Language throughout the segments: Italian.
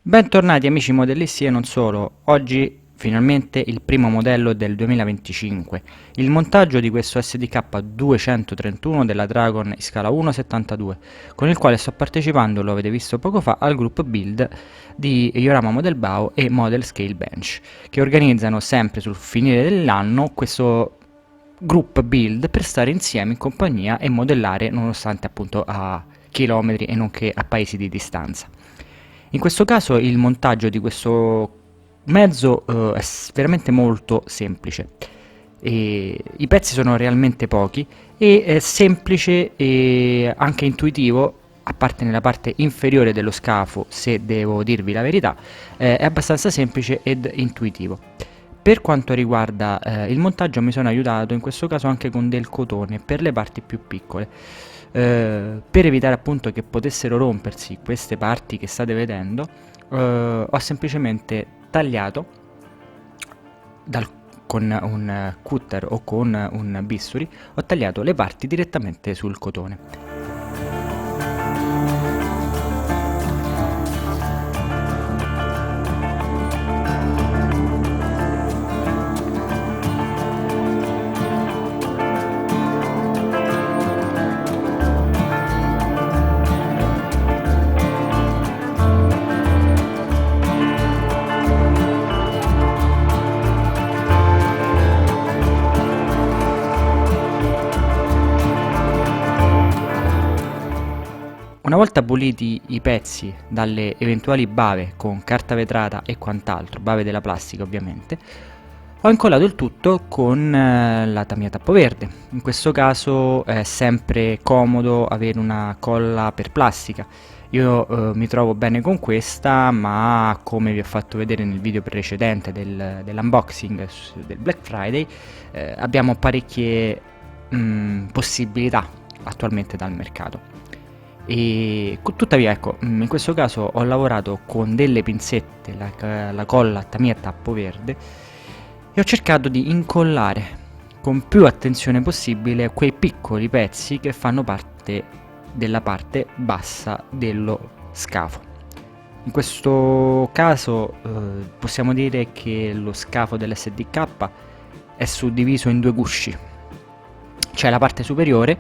Bentornati amici modellisti e non solo, oggi finalmente il primo modello del 2025, il montaggio di questo SDK 231 della Dragon in scala 1.72, con il quale sto partecipando, lo avete visto poco fa, al gruppo build di Yorama Model Bao e Model Scale Bench, che organizzano sempre sul finire dell'anno questo group build per stare insieme in compagnia e modellare nonostante appunto a chilometri e non che a paesi di distanza. In questo caso il montaggio di questo mezzo veramente molto semplice. I pezzi sono realmente pochi e è semplice e anche intuitivo, a parte nella parte inferiore dello scafo, se devo dirvi la verità, è abbastanza semplice ed intuitivo. Per quanto riguarda il montaggio mi sono aiutato in questo caso anche con del cotone per le parti più piccole, per evitare appunto che potessero rompersi queste parti che state vedendo. Ho semplicemente tagliato con un cutter o con un bisturi, ho tagliato le parti direttamente sul cotone. Una volta puliti i pezzi dalle eventuali bave con carta vetrata e quant'altro, bave della plastica ovviamente, ho incollato il tutto con la mia tappo verde. In questo caso è sempre comodo avere una colla per plastica. Io mi trovo bene con questa, ma come vi ho fatto vedere nel video precedente dell'unboxing del Black Friday, abbiamo parecchie possibilità attualmente dal mercato. Tuttavia, ecco, in questo caso ho lavorato con delle pinzette, la colla mia tappo verde, e ho cercato di incollare con più attenzione possibile quei piccoli pezzi che fanno parte della parte bassa dello scafo. In questo caso possiamo dire che lo scafo dell'SDK è suddiviso in due gusci. C'è la parte superiore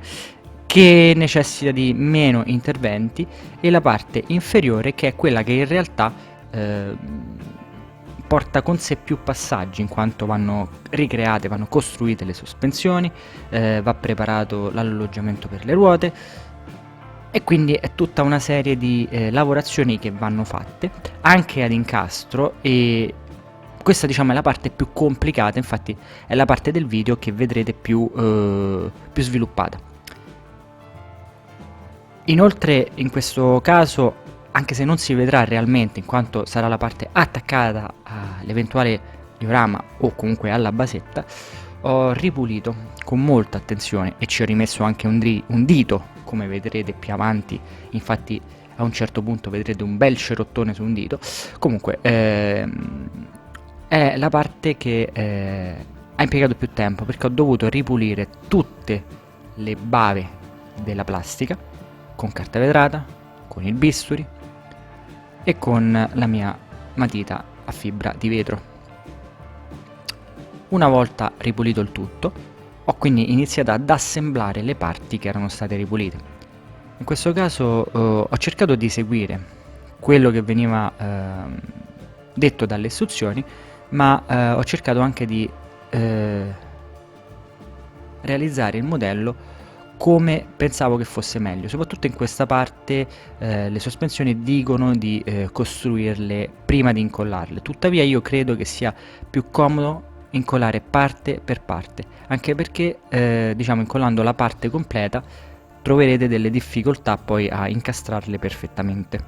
che necessita di meno interventi e la parte inferiore che è quella che in realtà porta con sé più passaggi, in quanto vanno ricreate, vanno costruite le sospensioni, va preparato l'alloggiamento per le ruote e quindi è tutta una serie di lavorazioni che vanno fatte anche ad incastro, e questa diciamo è la parte più complicata, infatti è la parte del video che vedrete più sviluppata. Inoltre in questo caso, anche se non si vedrà realmente in quanto sarà la parte attaccata all'eventuale diorama o comunque alla basetta, ho ripulito con molta attenzione e ci ho rimesso anche un dito, come vedrete più avanti, infatti a un certo punto vedrete un bel cerottone su un dito. Comunque è la parte che ha impiegato più tempo, perché ho dovuto ripulire tutte le bave della plastica con carta vetrata, con il bisturi e con la mia matita a fibra di vetro. Una volta ripulito il tutto, ho quindi iniziato ad assemblare le parti che erano state ripulite. In questo caso ho cercato di seguire quello che veniva detto dalle istruzioni, ma ho cercato anche di realizzare il modello come pensavo che fosse meglio. Soprattutto in questa parte le sospensioni dicono di costruirle prima di incollarle, tuttavia io credo che sia più comodo incollare parte per parte, anche perché diciamo incollando la parte completa troverete delle difficoltà poi a incastrarle perfettamente.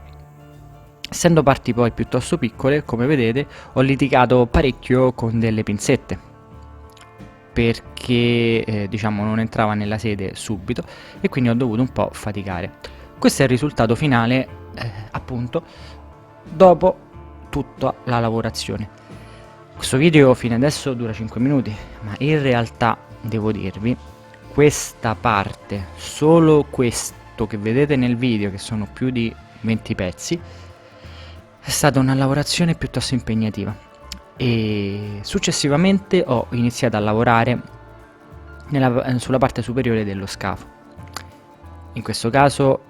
Essendo parti poi piuttosto piccole, come vedete, ho litigato parecchio con delle pinzette, perché diciamo non entrava nella sede subito e quindi ho dovuto un po' faticare. Questo è il risultato finale appunto dopo tutta la lavorazione. Questo video fino adesso dura 5 minuti, ma in realtà devo dirvi, questa parte, solo questo che vedete nel video, che sono più di 20 pezzi, È stata una lavorazione piuttosto impegnativa e successivamente ho iniziato a lavorare sulla parte superiore dello scafo. In questo caso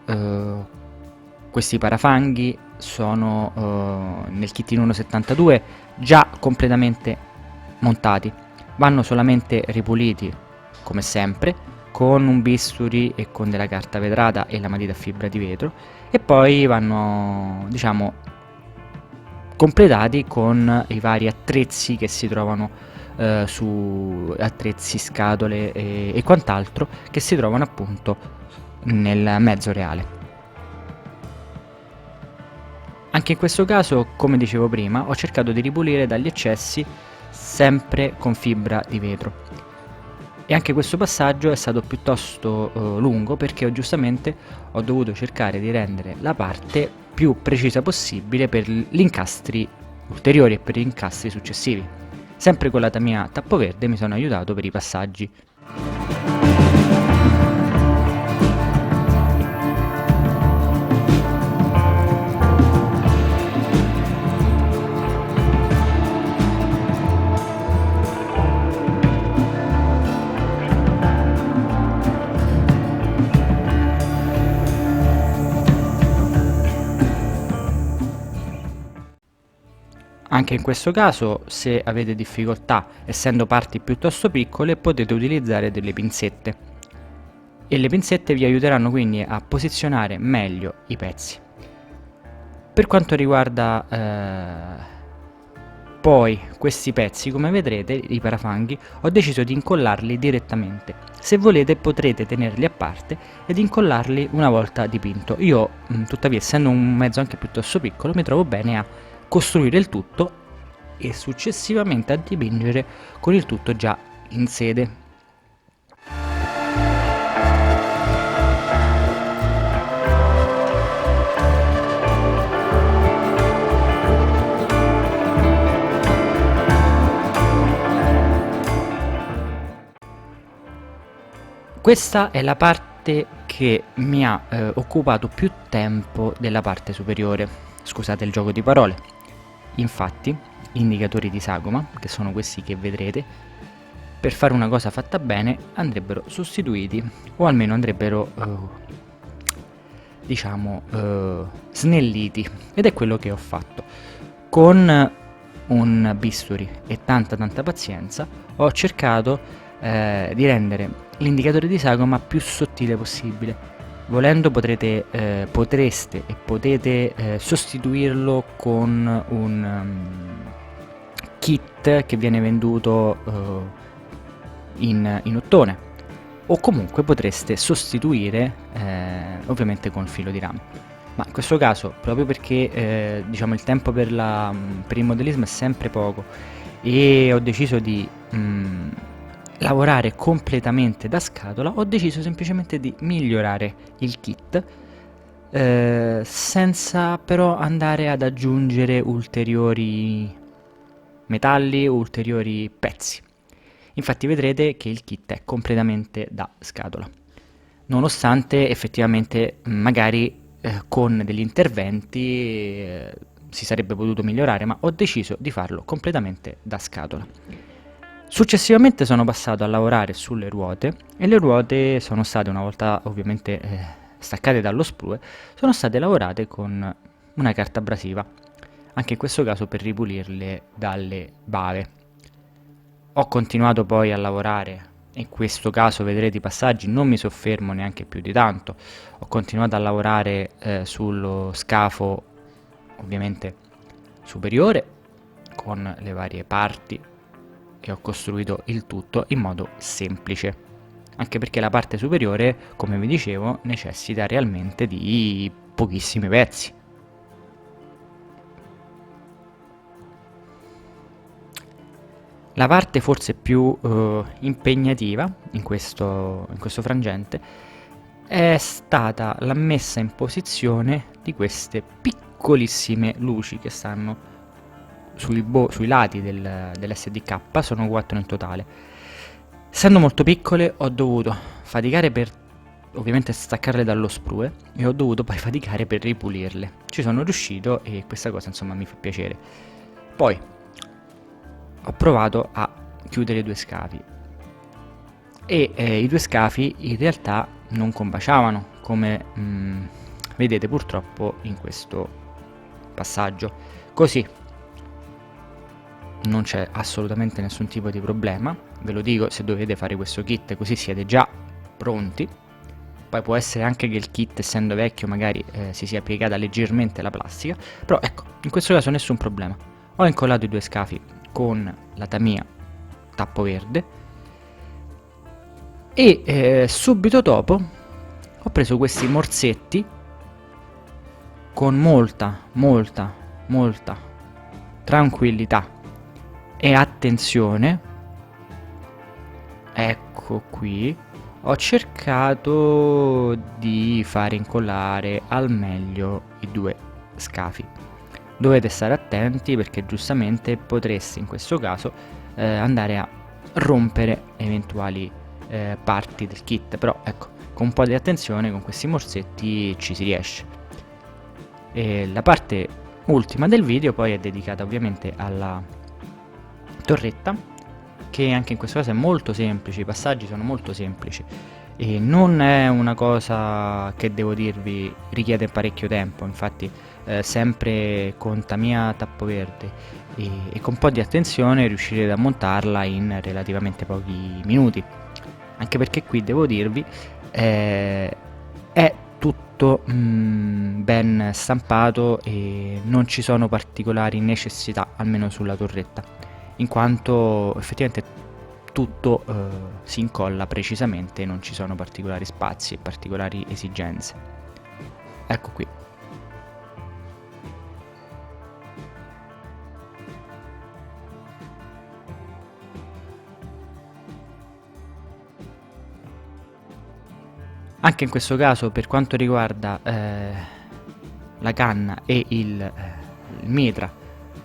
questi parafanghi sono nel kit in 1.72 già completamente montati, vanno solamente ripuliti come sempre con un bisturi e con della carta vetrata e la matita a fibra di vetro, e poi vanno, diciamo, completati con i vari attrezzi che si trovano su attrezzi, scatole e quant'altro che si trovano appunto nel mezzo reale. Anche in questo caso, come dicevo prima, ho cercato di ripulire dagli eccessi sempre con fibra di vetro. E anche questo passaggio è stato piuttosto lungo, perché giustamente ho dovuto cercare di rendere la parte più precisa possibile per gli incastri ulteriori e per gli incastri successivi. Sempre con la mia tappo verde mi sono aiutato per i passaggi. Anche in questo caso, se avete difficoltà, essendo parti piuttosto piccole, potete utilizzare delle pinzette, e le pinzette vi aiuteranno quindi a posizionare meglio i pezzi. Per quanto riguarda poi questi pezzi, come vedrete, i parafanghi, ho deciso di incollarli direttamente. Se volete potrete tenerli a parte ed incollarli una volta dipinto. Io tuttavia, essendo un mezzo anche piuttosto piccolo, mi trovo bene a costruire il tutto e successivamente a dipingere con il tutto già in sede. Questa è la parte che mi ha occupato più tempo della parte superiore. Scusate il gioco di parole. Infatti, gli indicatori di sagoma, che sono questi che vedrete, per fare una cosa fatta bene andrebbero sostituiti, o almeno andrebbero, diciamo, snelliti, ed è quello che ho fatto. Con un bisturi e tanta pazienza ho cercato di rendere l'indicatore di sagoma più sottile possibile. Volendo potreste e potete sostituirlo con un kit che viene venduto in ottone, o comunque potreste sostituire ovviamente con filo di rame. Ma in questo caso, proprio perché diciamo il tempo per il modellismo è sempre poco e ho deciso di lavorare completamente da scatola, ho deciso semplicemente di migliorare il kit senza però andare ad aggiungere ulteriori metalli o ulteriori pezzi. Infatti vedrete che il kit è completamente da scatola, nonostante effettivamente magari con degli interventi si sarebbe potuto migliorare, ma ho deciso di farlo completamente da scatola. Successivamente sono passato a lavorare sulle ruote, e le ruote sono state, una volta ovviamente staccate dallo sprue, sono state lavorate con una carta abrasiva, anche in questo caso per ripulirle dalle bave. Ho continuato poi a lavorare, in questo caso vedrete i passaggi, non mi soffermo neanche più di tanto, ho continuato a lavorare sullo scafo ovviamente superiore con le varie parti, e ho costruito il tutto in modo semplice, anche perché la parte superiore, come vi dicevo, necessita realmente di pochissimi pezzi. La parte forse più impegnativa in questo frangente è stata la messa in posizione di queste piccolissime luci che stanno sui lati dell'SDK, sono 4 in totale. Essendo molto piccole ho dovuto faticare per ovviamente staccarle dallo sprue e ho dovuto poi faticare per ripulirle. Ci sono riuscito e questa cosa insomma mi fa piacere. Poi ho provato a chiudere i 2 scafi e i 2 scafi in realtà non combaciavano come vedete purtroppo in questo passaggio. Così non c'è assolutamente nessun tipo di problema, ve lo dico se dovete fare questo kit, così siete già pronti. Poi può essere anche che il kit, essendo vecchio, magari si sia piegata leggermente la plastica, però ecco, in questo caso nessun problema. Ho incollato i 2 scafi con la Tamiya tappo verde e subito dopo ho preso questi morsetti con molta tranquillità e attenzione, ecco qui, ho cercato di fare incollare al meglio i 2 scafi. Dovete stare attenti perché giustamente potreste in questo caso andare a rompere eventuali parti del kit, però ecco, con un po' di attenzione con questi morsetti ci si riesce. E la parte ultima del video poi è dedicata ovviamente alla torretta, che anche in questo caso è molto semplice, i passaggi sono molto semplici e non è una cosa che devo dirvi richiede parecchio tempo. Infatti sempre con Tamiya tappo verde e con un po' di attenzione riuscirete a montarla in relativamente pochi minuti, anche perché qui devo dirvi è tutto ben stampato e non ci sono particolari necessità, almeno sulla torretta, in quanto effettivamente tutto si incolla precisamente, non ci sono particolari spazi e particolari esigenze. Ecco qui. Anche in questo caso, per quanto riguarda la canna e il mitra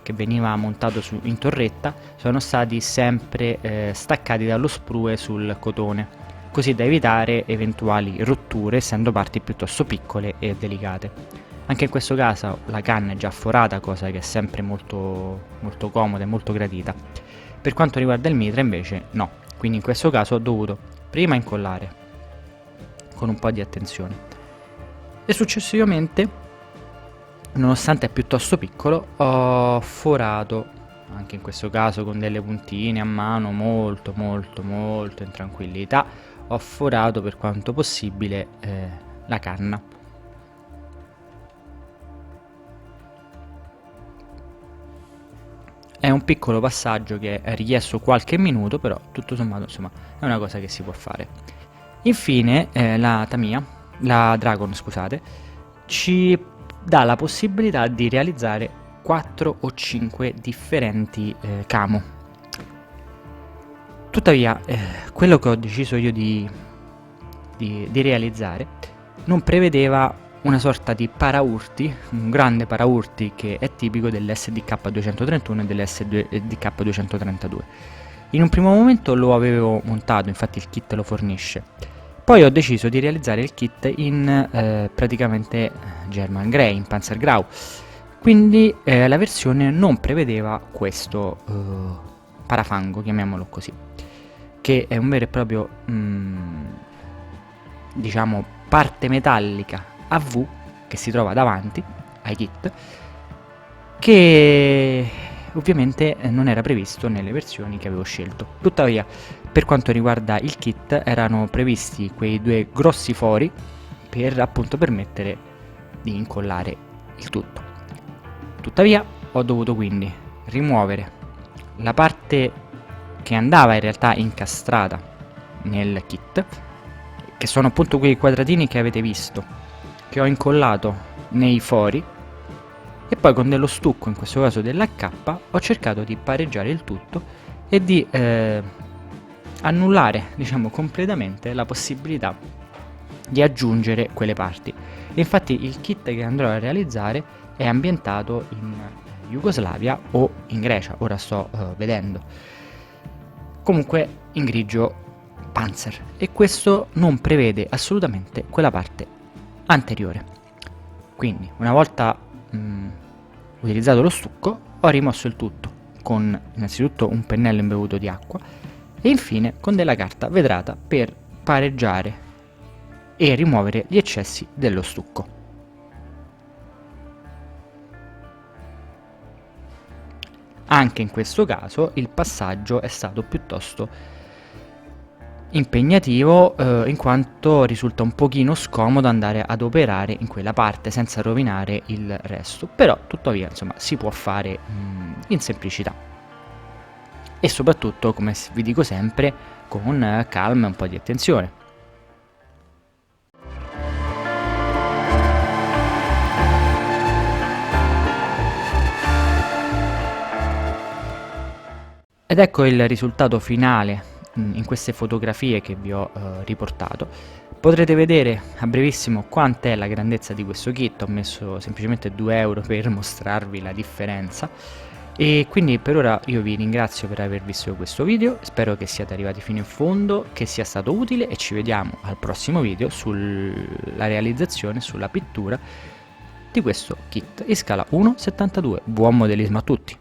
che veniva montato in torretta, sono stati sempre staccati dallo sprue sul cotone, così da evitare eventuali rotture, essendo parti piuttosto piccole e delicate. Anche in questo caso la canna è già forata, cosa che è sempre molto comoda e molto gradita. Per quanto riguarda il mitra invece no, quindi in questo caso ho dovuto prima incollare con un po' di attenzione e successivamente, nonostante è piuttosto piccolo, ho forato anche in questo caso con delle puntine a mano, molto in tranquillità. Ho forato per quanto possibile la canna. È un piccolo passaggio che è richiesto qualche minuto, però tutto sommato insomma è una cosa che si può fare. Infine la Dragon, scusate, ci dà la possibilità di realizzare 4 o 5 differenti camo. Tuttavia quello che ho deciso io di realizzare non prevedeva una sorta di paraurti, un grande paraurti che è tipico dell'SDK 231 e dell'SDK 232. In un primo momento lo avevo montato, infatti il kit lo fornisce. Poi ho deciso di realizzare il kit in praticamente German Grey, in Panzergrau, quindi la versione non prevedeva questo parafango, chiamiamolo così, che è un vero e proprio diciamo parte metallica a V che si trova davanti ai kit, che ovviamente non era previsto nelle versioni che avevo scelto. Tuttavia, per quanto riguarda il kit, erano previsti quei 2 grossi fori per appunto permettere di incollare il tutto. Tuttavia, ho dovuto quindi rimuovere la parte che andava in realtà incastrata nel kit, che sono appunto quei quadratini che avete visto, che ho incollato nei fori, e poi con dello stucco, in questo caso dell'H, ho cercato di pareggiare il tutto e di annullare, diciamo, completamente la possibilità di aggiungere quelle parti. Infatti il kit che andrò a realizzare è ambientato in Jugoslavia o in Grecia, ora sto vedendo. Comunque in grigio Panzer, e questo non prevede assolutamente quella parte anteriore. Quindi una volta utilizzato lo stucco, ho rimosso il tutto con innanzitutto un pennello imbevuto di acqua e infine con della carta vetrata per pareggiare e rimuovere gli eccessi dello stucco. Anche in questo caso il passaggio è stato piuttosto impegnativo, in quanto risulta un pochino scomodo andare ad operare in quella parte senza rovinare il resto, però tuttavia insomma si può fare in semplicità e soprattutto, come vi dico sempre, con calma e un po' di attenzione. Ed ecco il risultato finale in queste fotografie che vi ho riportato. Potrete vedere a brevissimo quant'è la grandezza di questo kit, ho messo semplicemente 2 euro per mostrarvi la differenza. E quindi per ora io vi ringrazio per aver visto questo video, spero che siate arrivati fino in fondo, che sia stato utile e ci vediamo al prossimo video sulla realizzazione, sulla pittura di questo kit in scala 1/72. Buon modellismo a tutti!